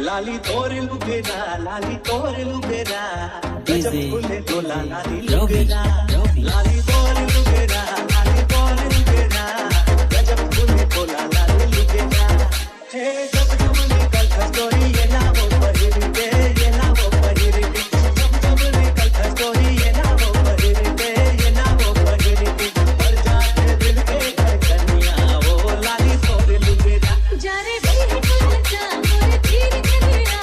लाली तोर लुगेरा लाली तोर लुगेरा गजब फूले तोला लाली लुगेरा लाली तोर लुगेरा लाली तोर लुगेरा गजब फूले तोला लाली लुगेरा हे जब जब निकल खस्टोरी ये ना वो पहिरते ये ना वो पहिरते जब जब निकल खस्टोरी ये ना वो पहिरते ये ना वो पहिरते पर जाते दिल के धड़कनिया वो लाली तोर लुगेरा जा रे बेटा जा मोरे तीर कलिया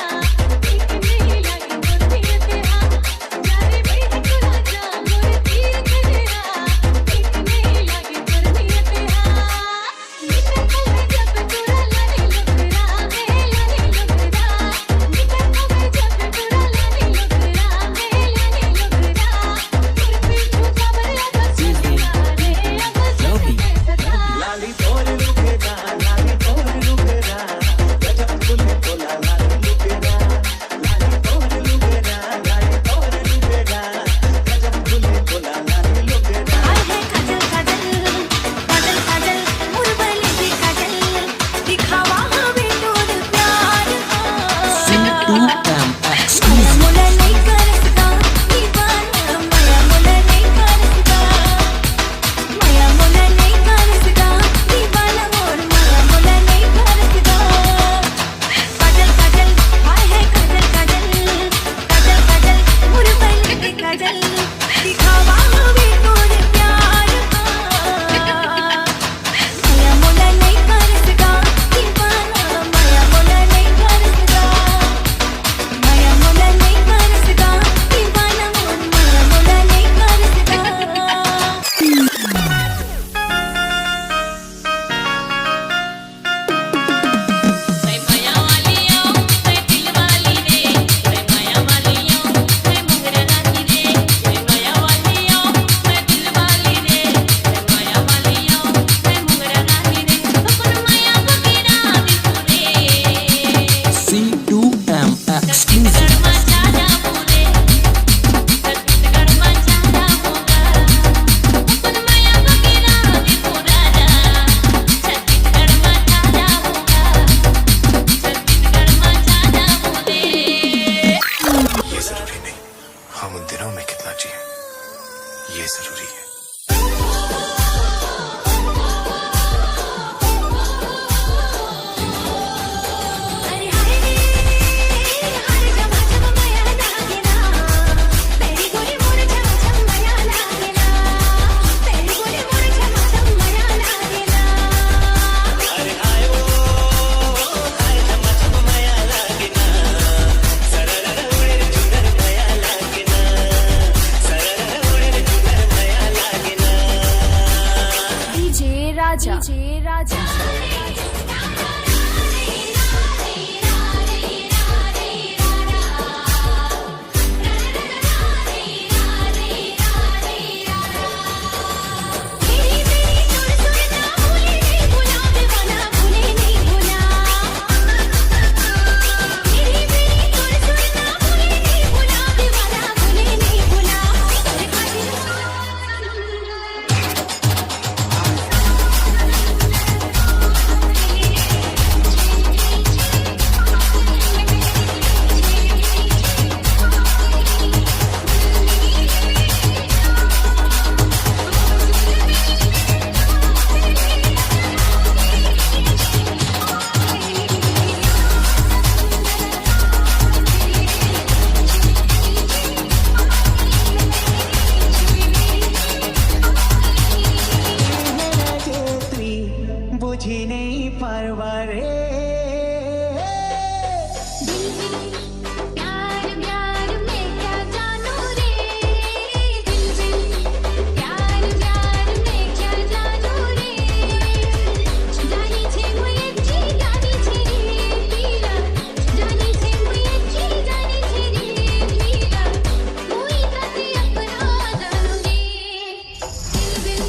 एक नहीं लगी मोरे तेरा जा रे बेटा जा मोरे तीर कलिया एक नहीं लगी मोरे तेरा निकल गए जब तोरा लाली लुगरा है लाली लुगरा निकल गए जब तोरा लाली लुगरा है लाली लुगरा मोरे पीछू खबर अब सुना रे अब सुना लाली तोर लुगेरा लाली तोर लुगेरा गजब फूले तोला लाली लुगेरा लाली तोर लुगेरा लाली तोर लुगेरा गजब फूले तोला लाली लुगेरा हाय है काजल काजल काजल काजल मुरबली की काजल दिखावा हमें तोर प्यार माया मोला नहीं कर सकता दीवाना माया मोला नहीं कर सकता माया मोला नहीं कर सकता दीवाना मोर माया मोला नहीं कर सकता काजल काजल हाय है काजल काजल काजल काजल मुरबली की काजल दिखावा हमें तोर प्यार माया मोला नहीं कर सकता दीवाना माया मोला नहीं कर सकता माया मोला नहीं कर सकता दीवाना मोर माया मोला नहीं कर सकता मैं माया वाली हूँ मैं दिल वाली रे मैं माया वाली हूँ मैं मुंगरा रानी रे मैं माया वाली हूँ मैं दिल वाली रे मैं माया वाली हूँ मैं मुंगरा रानी रे अपन माया वगैरह भी पूरे C2M छत्तीसगढ़ exclusive. में जाना पूरे छत्तीसगढ़ में जाना होगा अपन माया वगैरह भी पूरा छत्तीसगढ़ में जाना होगा छत्तीसगढ़ में जाना पूरे ये जरूरी नहीं हम उन दिनों में कितना जिए ये जरूरी है। अरे हाय हाय जमा जमा माया लागेला तेरी गोरी मोर जमा जमा माया लागेला तेरी गोरी मोर जमा जमा माया लागेला अरे हाय वो हाय जमा जमा माया लागेना सरर उड़े चुनर माया लागेना सरर उड़े चुनर माया लागेना डीजे राजा मेरी मेरी सुर सुर ना भूले नहीं भूला दीवाना भूले नहीं भूला मेरी मेरी सुर सुर ना भूले नहीं भूला दीवाना भूले नहीं भूला अरे जेत्री बुझी नहीं परवारे प्यार प्यार में क्या जानू रे दिल दिल प्यार प्यार में क्या जानू रे जानी छे मुझे जी जानी छे रे पीला जानी छे मुझे जी जानी छे रे पीला कोई कते अपना जानू रे दिल दिल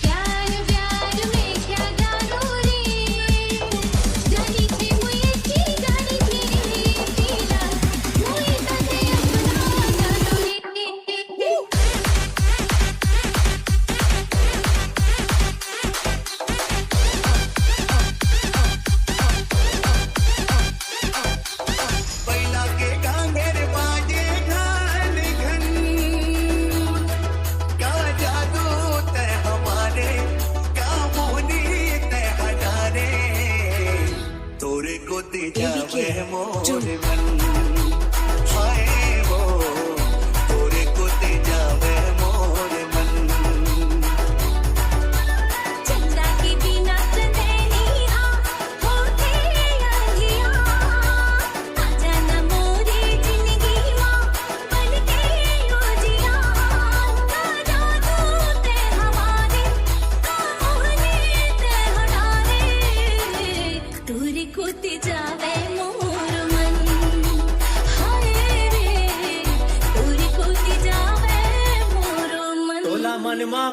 प्यार प्यार में क्या जानू रे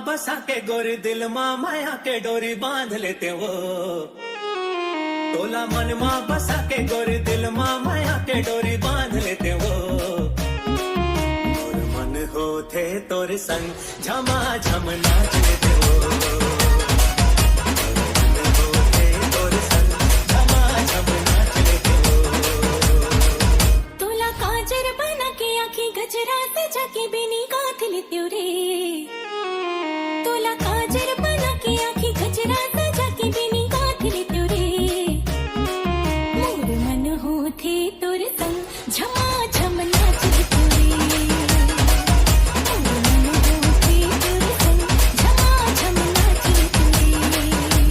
बसा के गोरी दिल माँ माया के डोरी बांध लेते हो तोला मन माँ बसा के गोरी दिल माँ माया के डोरी बांध लेते हो और मन होते तोरे संग झमा झम नाच लेते हो गजरा से जाके बेनी गाथ लेते रे तोला काजर बना के आँखी गजरा से जाके बेनी गाथ लेते रे मोर मन होते तोर संग झमा झम नाच लेते रे मोर मन होते तोर संग झमा झम नाच लेते रे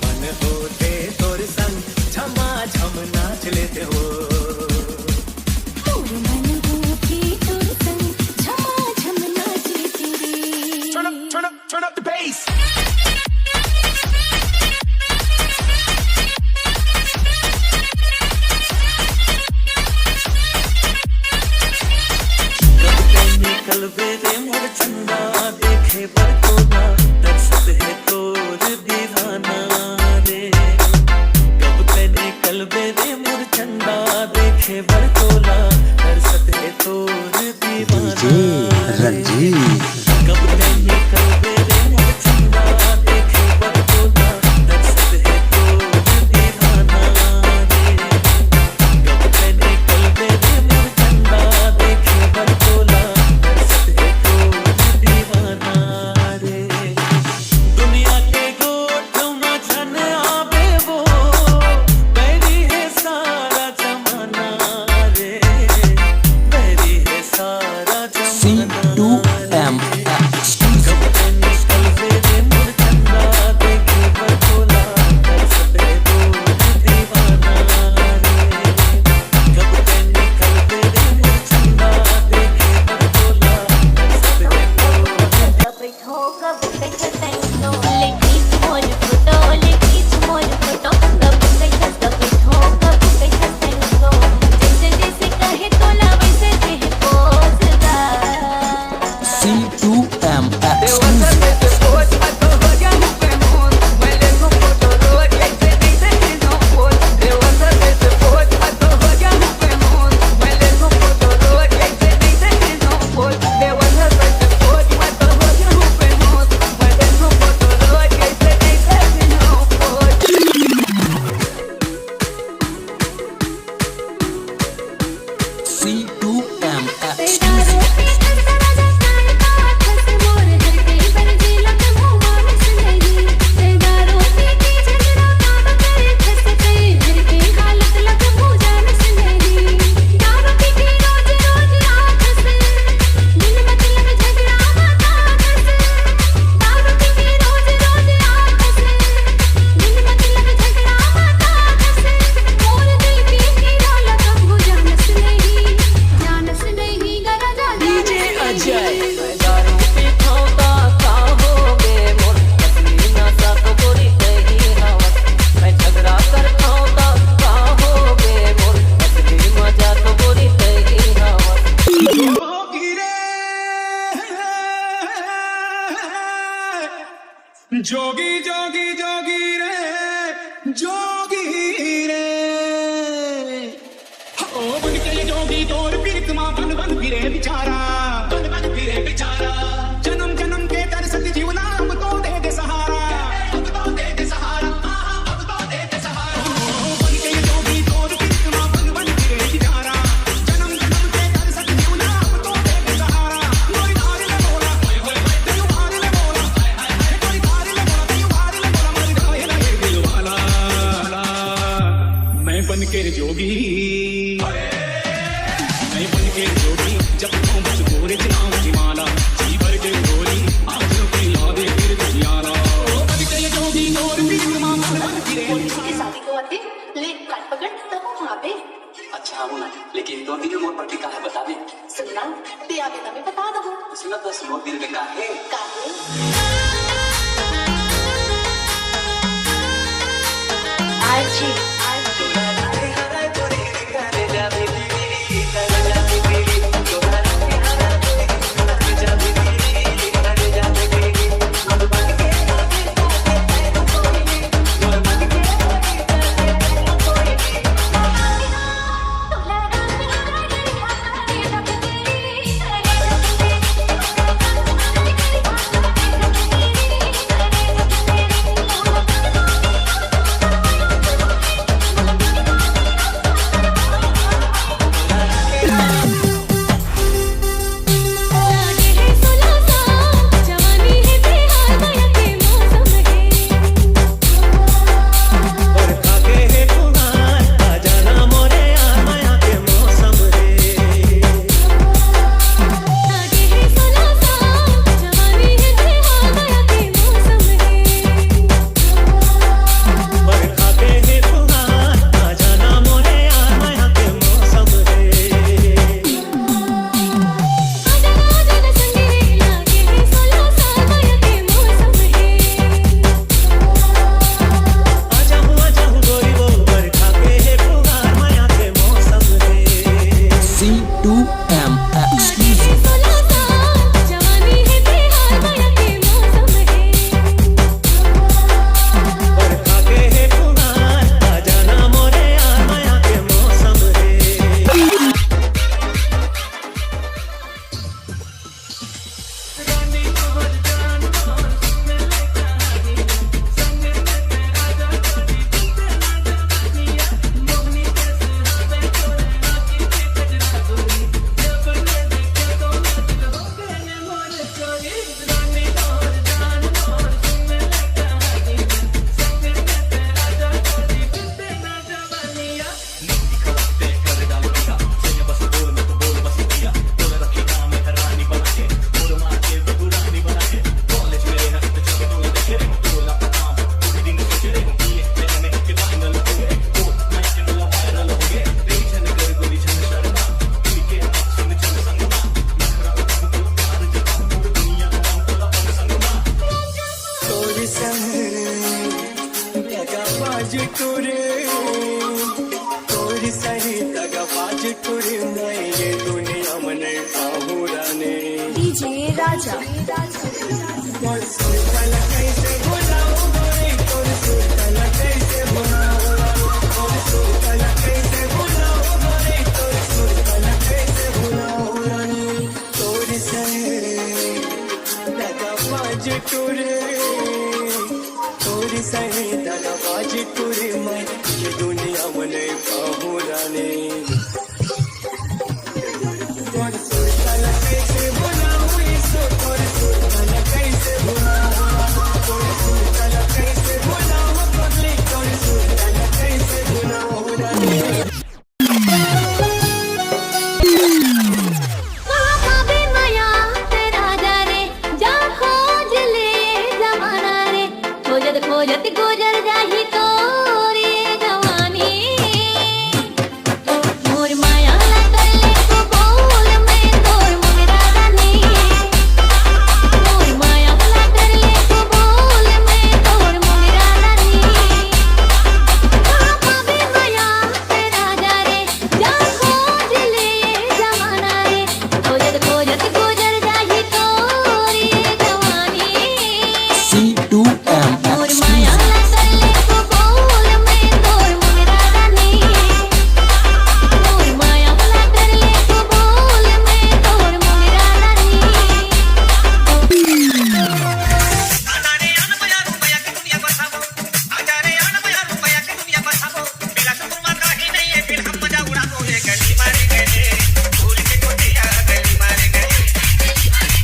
मन होते तोर संग झमा झम नाच लेते हो Turn up the bass. निकल बेरे मोर चंदा देखे पर तोला तरसत है तोर दीवाना रे कब ते निकल बेरे मोर चंदा देखे पर तोला तरसत है तोर दीवाना रंजीत कब ते निकल बेरे मोर चंदा देखे पर तोला तरसत है तोर दीवाना रे कब ते निकल बेरे मोर चंदा देखे पर तोला दुनिया के गोठ में जन आवे वो बैरी है सारा जमाना रे बैरी है सारा जमाना कब ते निकल बेरे मोर चंदा देखे पर तोला तरसत है तोर दीवाना रे कब ते निकल बेरे मोर चंदा देखे पर तोला तरसत है जोगी जोगी जोगी रे जोगी रे ओ बन के जोगी तोर पीर मां बन बन फिरे बेचारा जन्म जन्म के तरसत जीवना हम तो दे दे सहारा अब तो दे दे सहारा अब तो दे दे सहारा ओ बन के जोगी तोर पीर मां बन बन फिरे बेचारा जन्म जन्म के तरसत जीवना हम तो दे दे सहारा कोई धार ले बोला तेरी धार ले बोला कोई धार ले बोला तेरी धार ले बोला मर जाए लगे दिल वाला मैं बन के जोगी मैं बन के जोगी जब तुम बस गोरे चलाऊं की माला जी भर के गोरी आज की यादें फिर दुनियारा ओ बन के जोगी और भी मां बन फिरे किसी की शादी को आते ले काट पकड़ तब वहाँ पे अच्छा हूँ मैं लेकिन दो दिन मोर पट्टी का है बता दे सुनना दिया बेटा मैं बता दो सुना तो मोर दिल में का है आज जी सही दगाबाज टूरी मैं ये दुनिया मने पाहुराने तोर सुल्तान कैसे बुलाऊं इसको तोर सुल्तान कैसे बुलाऊं तोर सुल्तान कैसे बुलाऊं पगली तोर सुल्तान कैसे बुलाऊं रानी वहाँ भी माया तेरा जाने जा खोज ले जमाना रे खोजत खोजत गुजर जाही तोरी जवानी मोर माया ला कर ले तू बोल मैं तोर मेरा रानी मोर माया ला कर ले तू बोल मैं तोर मेरा रानी वहाँ भी माया तेरा जाने जा खोज ले जमाना रे खोजत खोजत गुजर जाही तोरी जवानी C2M मोर माया ला कर ले तू बोल मैं तोर मेरा रानी मोर माया ला कर ले तू बोल मैं तोर मेरा रानी आजारे आन मया रुपया की दुनिया बसावो आजारे आन मया रुपया की दुनिया बसावो बिला तुम काही नहीं है फिर हम मजा उड़ा दो ये गली मारे गए फूल के कोटिया गली मारे गए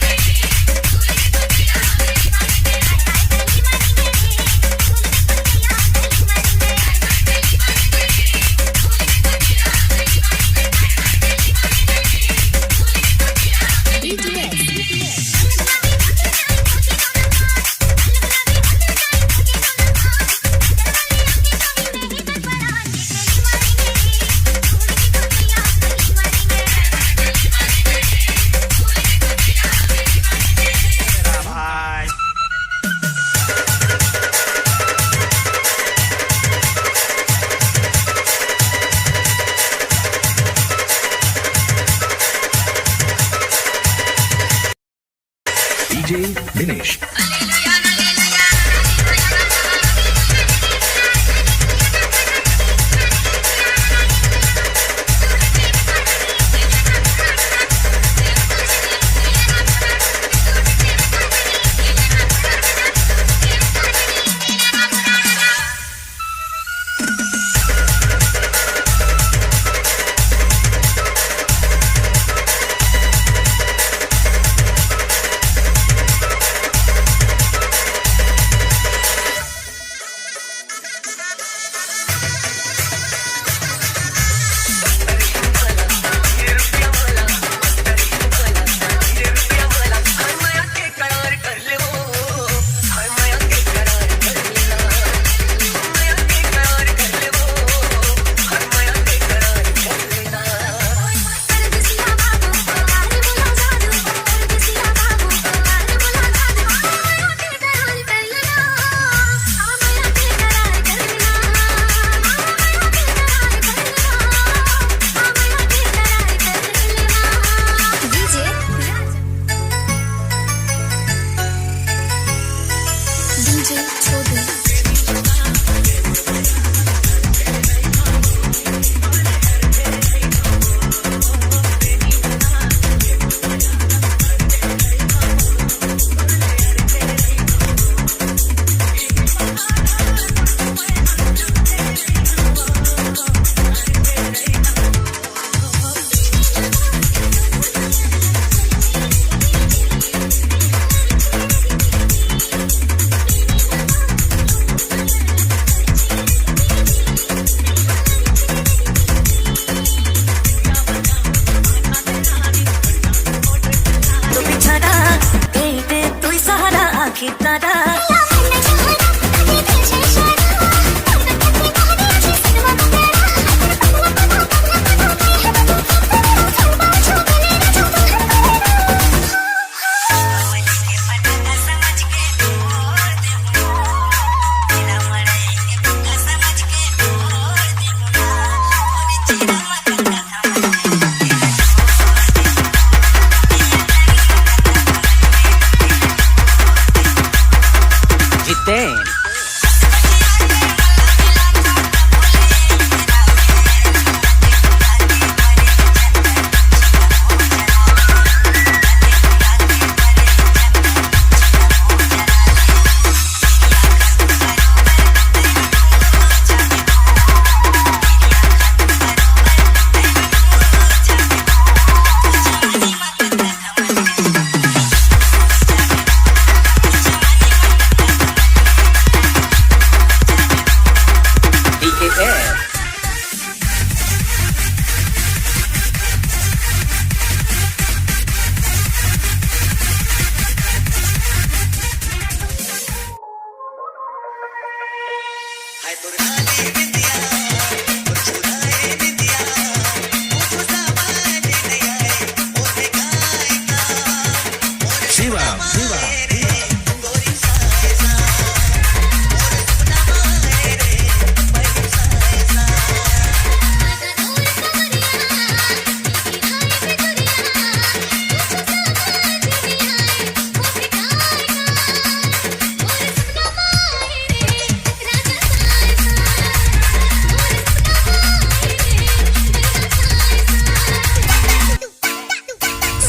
भाई DJ Dinesh.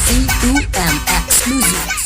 C2M exclusive.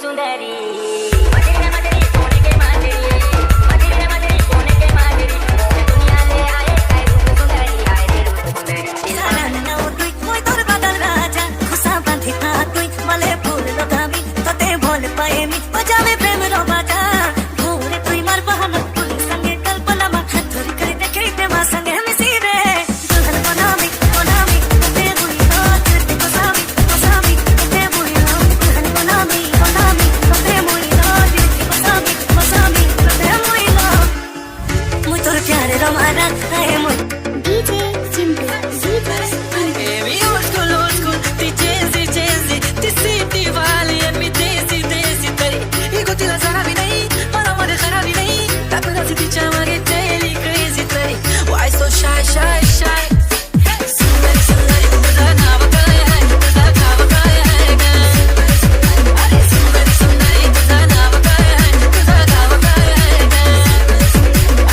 सुंदरी मधुरी मधुरी सोने के माधुरी मधुरी मधुरी सोने के माधुरी दुनिया ले आए काय रूप सुंदरी आए रे रूप सुंदरी झाडांना तुई मोय तोर बादल राजा खुसा बांधिता तुई मले फूल लगावी तोते बोल पाए मी बजावे प्रेम रो बाजा घोरे तुई मार बहन तुई संगे कल्पना मा हथोरी करे देखे ते मा संगे मिसी रे दुल्हन बनावी तोते बुई रात कोसावी तोते बुई रात दुल्हन बनावी तोते बुई रात कोसावी तोते बुई रात मुई तोर प्यारे रमाना आए मुई DJ Simple, Baby, old school, ti jazzy, ti city वाली मी देसी तरी ही गोतीला जाणावी नाही मनामध्ये खराबी नाही टाकून तिच्या मागे daily crazy तरी why so shy सुंदरी तुझं नाव काय आहे तुझं नाव काय आहे अरे सुंदरी तुझं नाव काय आहे तुझं नाव काय आहे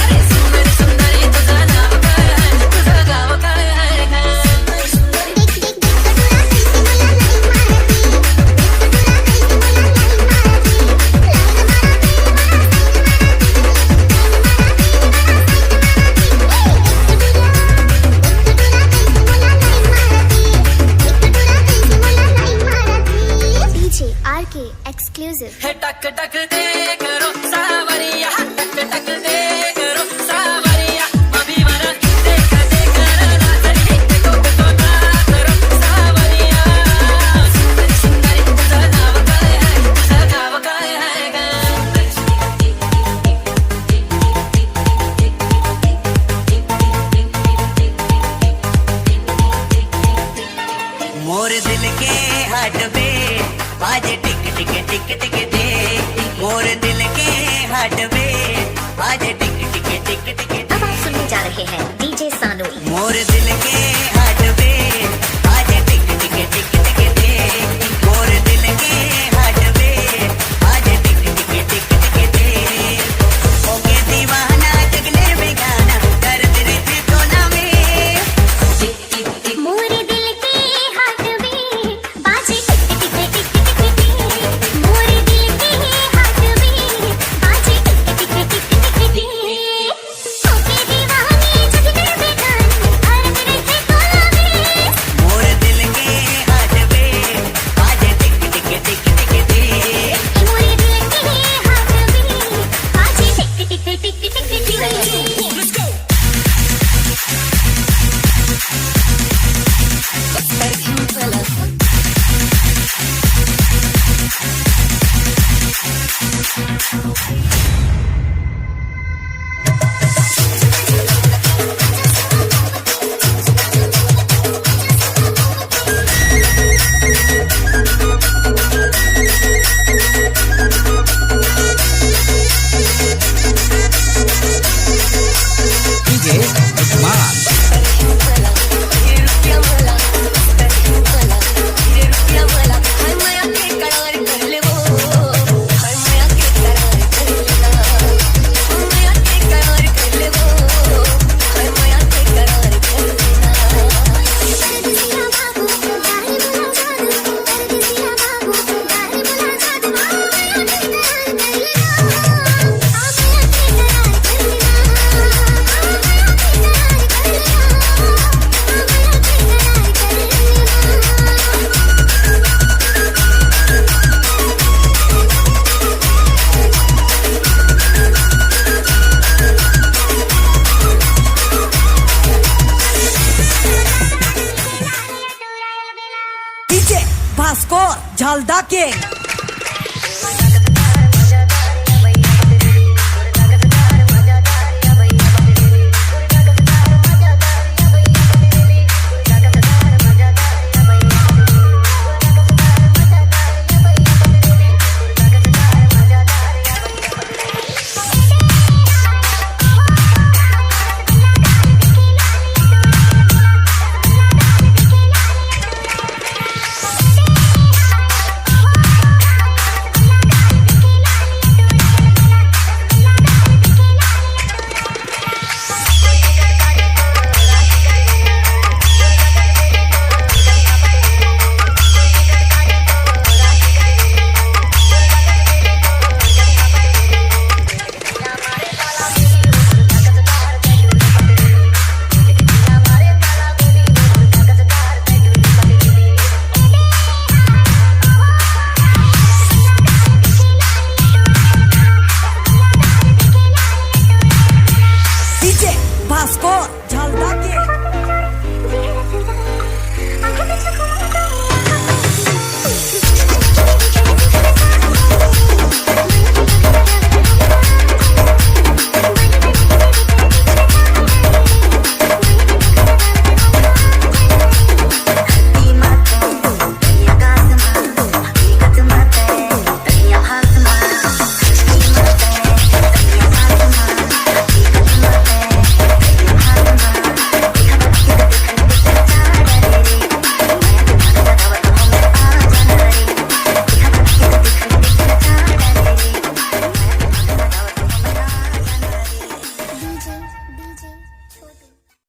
अरे सुंदरी तुझं नाव काय आहे तुझं नाव काय आहे DJ RK exclusive. हे टक टक दे करो सावरिया टक टक दे करो सावरिया अभी वरा देख ना तरी देखो ना करो सावरिया सुंदरी तुझं नाव काय आहे तुझं नाव काय आहे मोर दिल के हाट पे बाजे टिक टिक टिक टिक दे मोर दिल के हाट पे बाजे टिक टिक टिक टिक अब आप सुनने जा रहे हैं DJ सानू. मोर दिल के हाट पे बाजे टिक टिक टिक टिक दे मोर दिल के हाट पे बाजे टिक टिक टिक टिक दे ओके दीवाना जगने में गाना कर तेरे थे तो ना में मोरे दिल के हाथ में बाजे टिक टिक टिक टिक टिक टिक. मोरे दिल के हाथ में बाजे टिक टिक टिक टिक टिक टिक. ओके दीवाने जगने में गाना कर तेरे थे तो ना में मोर दिल के हाट पे बाजे टिक टिक टिक टिक दे मोरे दिल के हाथ में बाजे टिक टिक टिक टिक टिक टिक. Let's go. Vasco Jaldake.